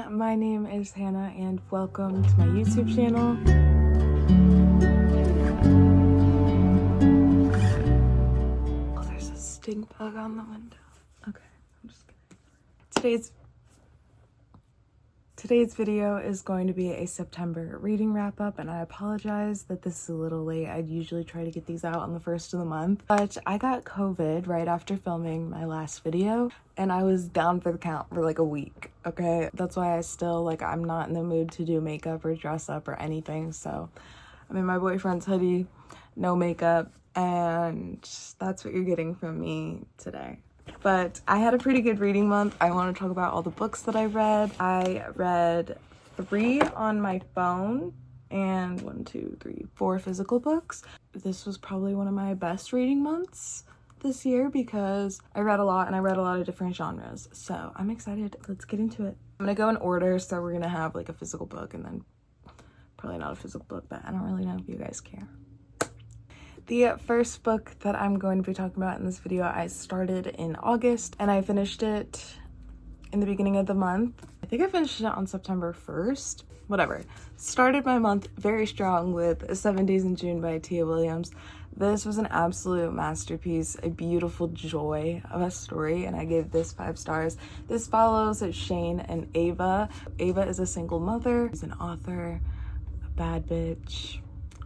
everyone, my name is Hannah and welcome to my YouTube channel. Oh, there's a stink bug on the window. Okay, I'm just kidding. Today's video is going to be a September reading wrap up, and I apologize that this is a little late. I'd usually try to get these out on the first of the month, but I got COVID right after filming my last video and I was down for the count for like a week. Okay, that's why I'm not in the mood to do makeup or dress up or anything. So I'm in my boyfriend's hoodie, no makeup, and that's what you're getting from me today. But I had a pretty good reading month. I want to talk about all the books that I read. I read 3 on my phone and 4 physical books. This was probably one of my best reading months this year because I read a lot and I read a lot of different genres. So I'm excited. Let's get into it. I'm gonna go in order. So we're gonna have like a physical book and then probably not a physical book, but I don't really know if you guys care. The first book that I'm going to be talking about in this video, I started in August and I finished it in the beginning of the month. I think I finished it on September 1st, whatever. Started my month very strong with 7 Days in June by Tia Williams. This was an absolute masterpiece, a beautiful joy of a story, and I gave this 5 stars. This follows Shane and Ava. Ava is a single mother, she's an author, a bad bitch.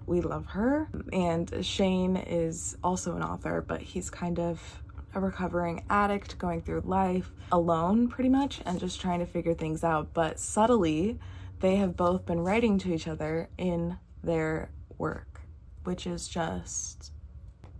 We love her. And Shane is also an author, but he's kind of a recovering addict going through life alone pretty much and just trying to figure things out. But subtly, they have both been writing to each other in their work, which is just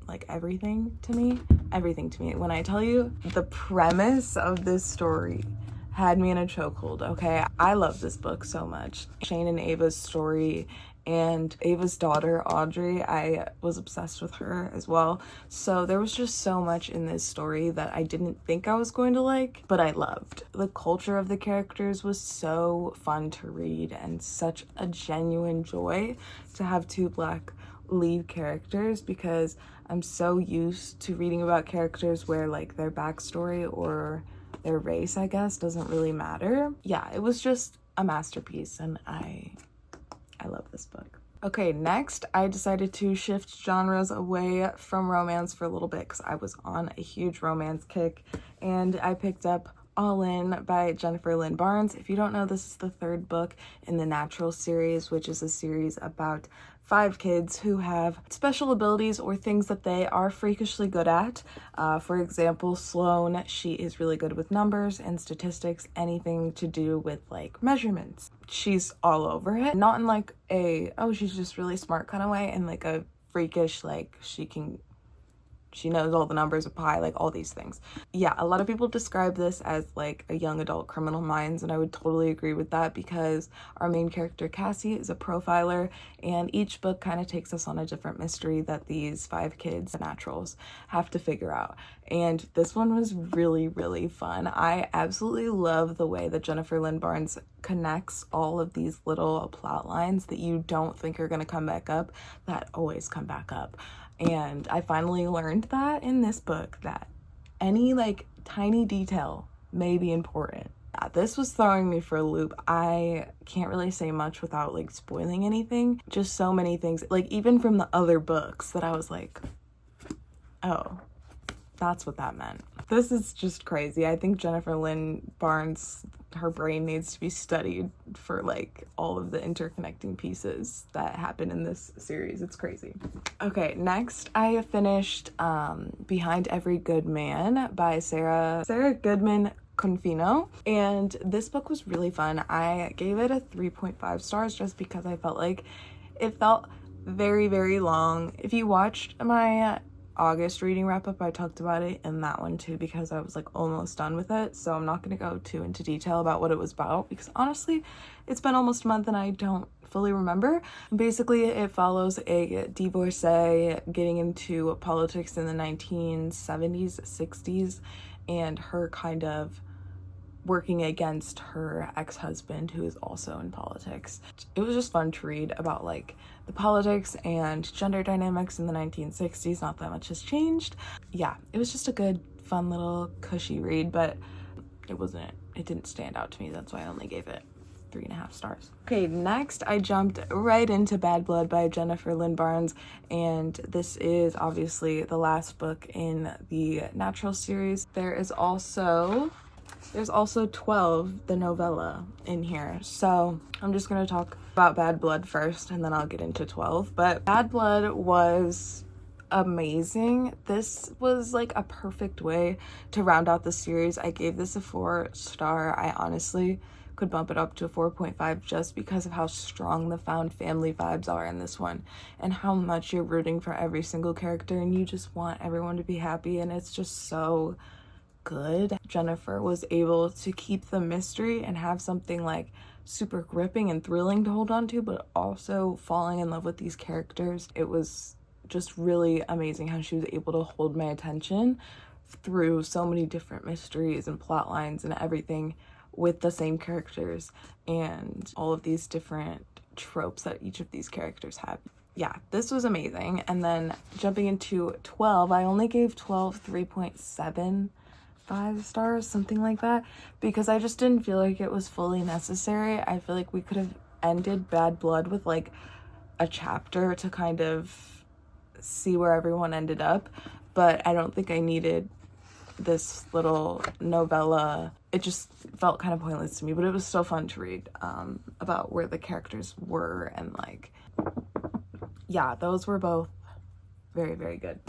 like everything to me. Everything to me. When I tell you the premise of this story had me in a chokehold, okay? I love this book so much. Shane and Ava's story and Ava's daughter, Audrey, I was obsessed with her as well. So there was just so much in this story that I didn't think I was going to like, but I loved. The culture of the characters was so fun to read and such a genuine joy to have 2 Black lead characters, because I'm so used to reading about characters where like their backstory or their race, I guess, doesn't really matter. Yeah, it was just a masterpiece and I love this book. Okay, next I decided to shift genres away from romance for a little bit because I was on a huge romance kick, and I picked up All In by Jennifer Lynn Barnes. If you don't know, this is the 3rd book in the Natural series, which is a series about 5 kids who have special abilities or things that they are freakishly good at. For example, Sloane, she is really good with numbers and statistics, anything to do with like measurements. She's all over it. Not in like a, oh, she's just really smart kind of way, in like a freakish, like she knows all the numbers of pi, like all these things. Yeah, a lot of people describe this as like a young adult Criminal Minds, and I would totally agree with that because our main character Cassie is a profiler, and each book kind of takes us on a different mystery that these 5 kids, naturals, have to figure out. And this one was really, really fun. I absolutely love the way that Jennifer Lynn Barnes connects all of these little plot lines that you don't think are gonna come back up, that always come back up. And I finally learned that in this book, that any like tiny detail may be important. This was throwing me for a loop. I can't really say much without like spoiling anything. Just so many things, like even from the other books, that I was like, oh, that's what that meant. This is just crazy. I think Jennifer Lynn Barnes, her brain needs to be studied for like all of the interconnecting pieces that happen in this series. It's crazy. Okay, next I finished Behind Every Good Man by Sarah Goodman Confino, and this book was really fun. I gave it a 3.5 stars just because I felt like it felt very, very long. If you watched my August reading wrap up, I talked about it in that one too because I was like almost done with it, so I'm not going to go too into detail about what it was about because honestly it's been almost a month and I don't fully remember. Basically it follows a divorcee getting into politics in the 1970s, 60s, and her kind of working against her ex-husband who is also in politics. It was just fun to read about like the politics and gender dynamics in the 1960s. Not that much has changed. Yeah, it was just a good, fun little cushy read, but it wasn't it didn't stand out to me. That's why I only gave it 3.5 stars. Okay, next I jumped right into Bad Blood by Jennifer Lynn Barnes, and this is obviously the last book in the Natural series. There's also 12, the novella, in here. So I'm just gonna talk about Bad Blood first and then I'll get into 12. But Bad Blood was amazing. This was like a perfect way to round out the series. I gave this a 4-star. I honestly could bump it up to a 4.5 just because of how strong the found family vibes are in this one and how much you're rooting for every single character and you just want everyone to be happy, and it's just so good. Jennifer was able to keep the mystery and have something like super gripping and thrilling to hold on to, but also falling in love with these characters. It was just really amazing how she was able to hold my attention through so many different mysteries and plot lines and everything with the same characters and all of these different tropes that each of these characters have. Yeah, this was amazing. And then jumping into 12, I only gave 12 3.75 stars, something like that, because I just didn't feel like it was fully necessary. I feel like we could have ended Bad Blood with like a chapter to kind of see where everyone ended up, but I don't think I needed this little novella. It just felt kind of pointless to me, but it was still fun to read about where the characters were, and like, yeah, those were both very, very good.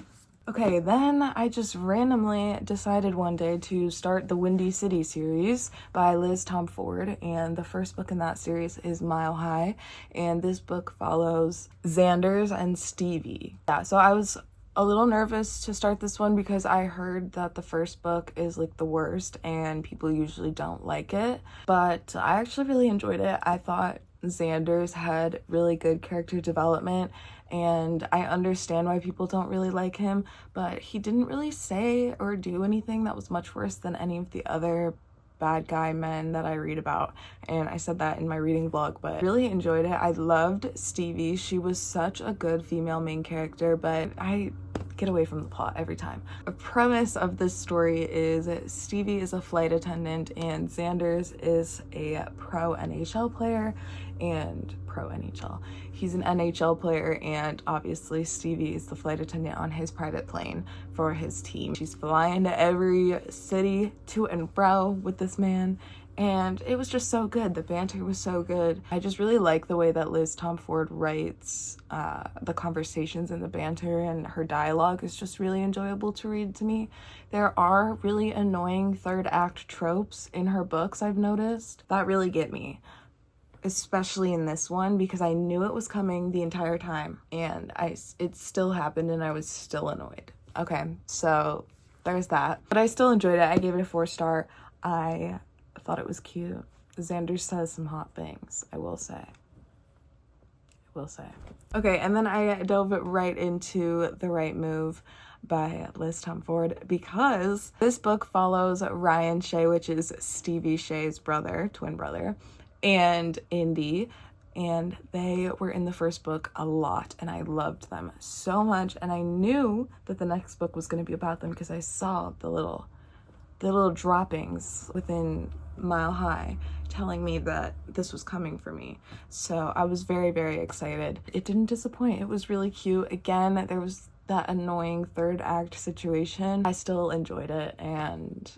Okay, then I just randomly decided one day to start the Windy City series by Liz Tom Ford, and the first book in that series is Mile High, and this book follows Xander's and Stevie. Yeah, so I was a little nervous to start this one because I heard that the first book is like the worst and people usually don't like it, but I actually really enjoyed it. I thought Xander's had really good character development, and I understand why people don't really like him, but he didn't really say or do anything that was much worse than any of the other bad guy men that I read about, and I said that in my reading vlog, but really enjoyed it. I loved Stevie. She was such a good female main character, but I get away from the plot every time. The premise of this story is Stevie is a flight attendant and Xander's is a pro NHL player and he's an NHL player, and obviously Stevie is the flight attendant on his private plane for his team. She's flying to every city to and fro with this man, and it was just so good. The banter was so good. I just really like the way that Liz Tom Ford writes the conversations and the banter, and her dialogue is just really enjoyable to read to me. There are really annoying third act tropes in her books, I've noticed, that really get me, especially in this one, because I knew it was coming the entire time and it still happened and I was still annoyed. Okay, so there's that, but I still enjoyed it. I gave it a 4-star. I thought it was cute. Xander says some hot things, I will say. Okay, and then I dove right into The Right Move by Liz Tom Ford, because this book follows Ryan Shea, which is Stevie Shea's brother, twin brother, and Indy, and they were in the first book a lot and I loved them so much, and I knew that the next book was going to be about them because I saw the little droppings within Mile High telling me that this was coming for me. So I was very, very excited. It didn't disappoint. It was really cute. Again, there was that annoying third act situation. I still enjoyed it, and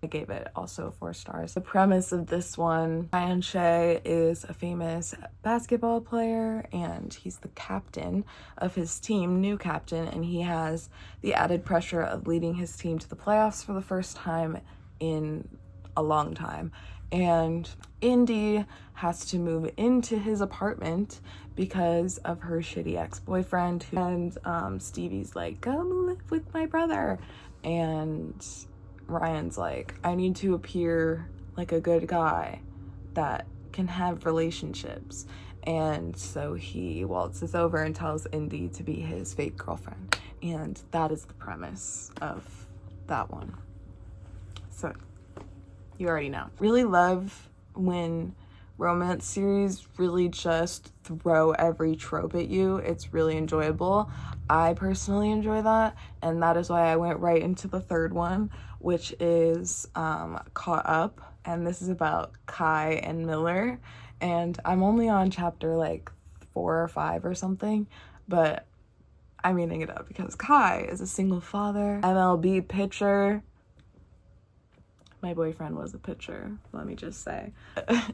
I gave it also 4 stars. The premise of this one, Ryan Shea is a famous basketball player and he's the captain of his team, new captain, and he has the added pressure of leading his team to the playoffs for the first time in a long time. And Indy has to move into his apartment because of her shitty ex-boyfriend, and Stevie's like, come live with my brother, and Ryan's like, I need to appear like a good guy that can have relationships, and so he waltzes over and tells Indy to be his fake girlfriend, and that is the premise of that one. So you already know. Really love when romance series really just throw every trope at you. It's really enjoyable. I personally enjoy that, and that is why I went right into the third one, which is Caught Up, and this is about Kai and Miller, and I'm only on chapter like 4 or 5 or something, but I'm eating it up because Kai is a single father, MLB pitcher. My boyfriend was a pitcher, let me just say.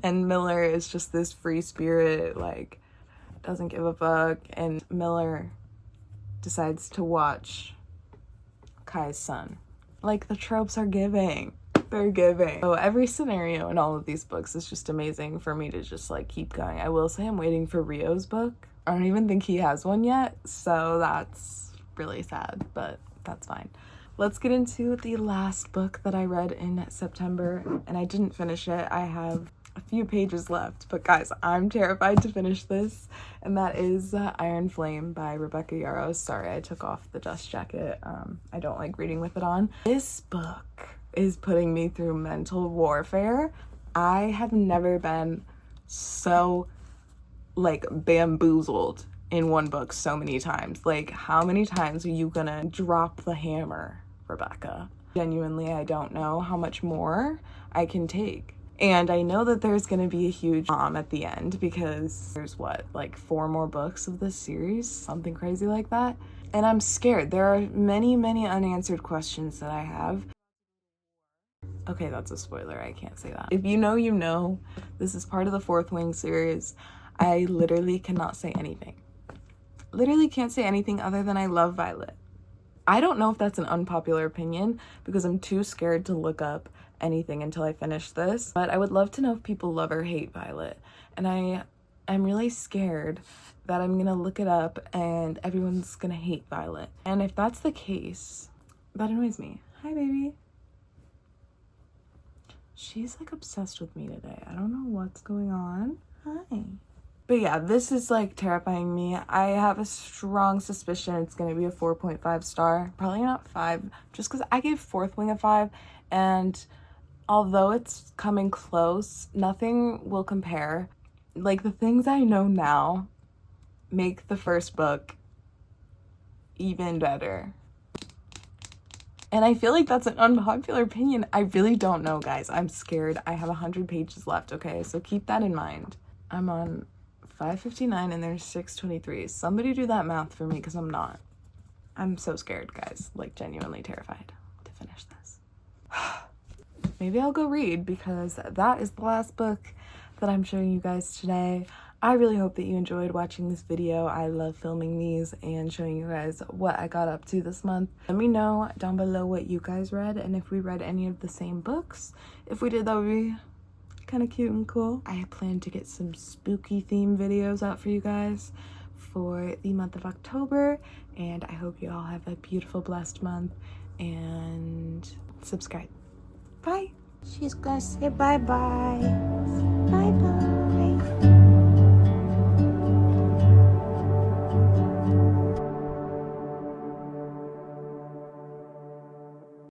And Miller is just this free spirit, like, doesn't give a fuck. And Miller decides to watch Kai's son. Like, the tropes are giving. They're giving. So every scenario in all of these books is just amazing for me to just, like, keep going. I will say I'm waiting for Rio's book. I don't even think he has one yet, so that's really sad, but that's fine. Let's get into the last book that I read in September, and I didn't finish it. I have a few pages left, but guys, I'm terrified to finish this, and that is Iron Flame by Rebecca Yarros. Sorry, I took off the dust jacket. I don't like reading with it on. This book is putting me through mental warfare. I have never been so, like, bamboozled in one book so many times. Like, how many times are you gonna drop the hammer, Rebecca? Genuinely, I don't know how much more I can take. And I know that there's gonna be a huge at the end, because there's what, like 4 more books of this series, something crazy like that. And I'm scared. There are many, many unanswered questions that I have. Okay, that's a spoiler, I can't say that. If you know, you know. This is part of the Fourth Wing series. I literally cannot say anything. Literally can't say anything other than I love Violet. I don't know if that's an unpopular opinion because I'm too scared to look up anything until I finish this, but I would love to know if people love or hate Violet. And I'm really scared that I'm gonna look it up and everyone's gonna hate Violet. And if that's the case, that annoys me. Hi, baby. She's like obsessed with me today. I don't know what's going on. Hi. But yeah, this is like terrifying me. I have a strong suspicion it's gonna be a 4.5 star. Probably not 5, just because I gave Fourth Wing a 5, and although it's coming close, nothing will compare. Like, the things I know now make the first book even better. And I feel like that's an unpopular opinion. I really don't know, guys. I'm scared. I have 100 pages left, okay? So keep that in mind. I'm on 559 and there's 623. Somebody do that math for me, because I'm not. I'm so scared, guys. Like, genuinely terrified to finish this. Maybe I'll go read, because that is the last book that I'm showing you guys today. I really hope that you enjoyed watching this video. I love filming these and showing you guys what I got up to this month. Let me know down below what you guys read and if we read any of the same books. If we did, that would be kind of cute and cool. I plan to get some spooky theme videos out for you guys for the month of October, and I hope you all have a beautiful, blessed month, and subscribe. Bye. She's gonna say bye-bye. Bye-bye.